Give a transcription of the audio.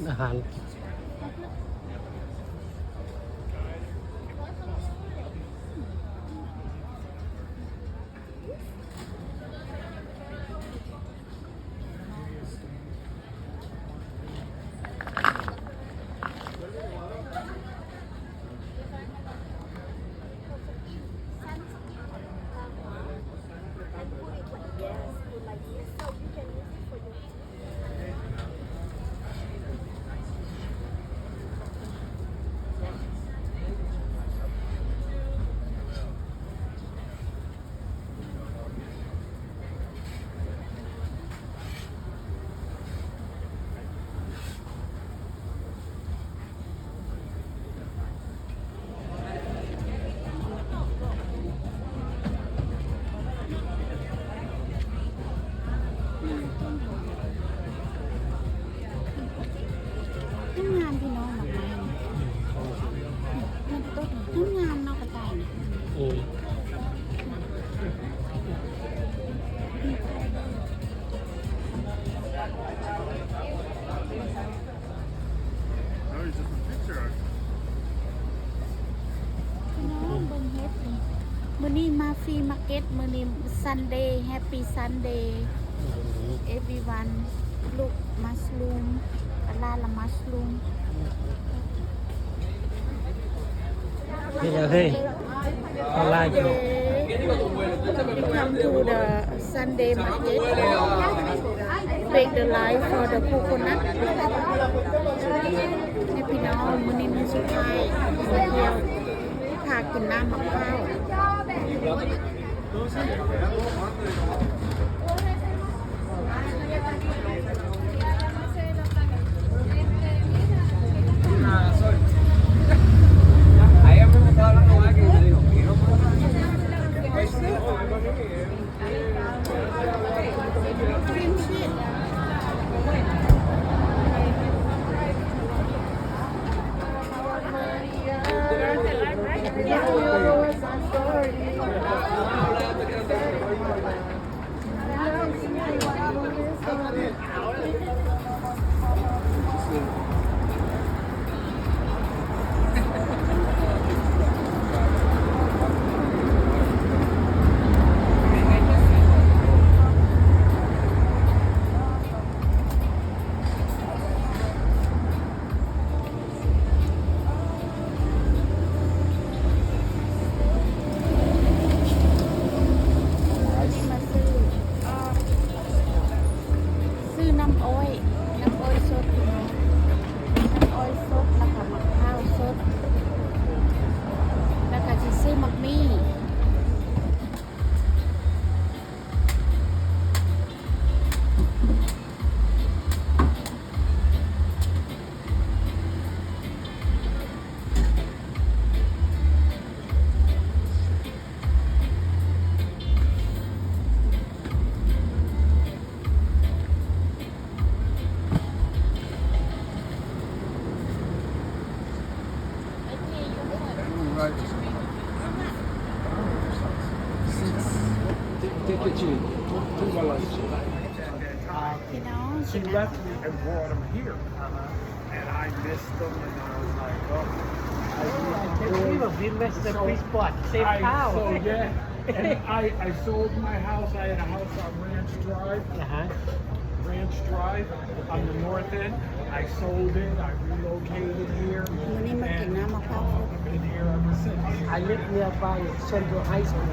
อาหารงามพี่น้องแบบนี้มันต้นงามเนาะกระต่ายนะ พี่น้องเบิ่งเฮ็ดนี่มื้อนี้มาฟรีมาร์เก็ตมื้อนี้ Sunday Happy Sunday everyone look mushroom กะลาละ mushroom นี่ก็เฮ้ยออนไลน์ Come to the Sunday market bake the life for the coconut ให้พี่น้องมื้อนี้มื้อสุดท้ายมื้อเดียวพากินน้ำมะพร้าวซื้อน้ำอ้อยสดพี่น้องน้ำอ้อยสดแล้วก็มะพร้าวสดแล้วก็สิซื้อมักมี่พี่น้อง She left me and brought them here. And I missed them, and I was like, oh. We missed the free spot. Same cow. So, yeah. And I sold my house. I had a house on Ranch Drive. Ranch Drive on the north end. I sold it. I relocated here. วันนี้มากินน้ำมะพร้าว I've been here ever since. I live nearby Central High School.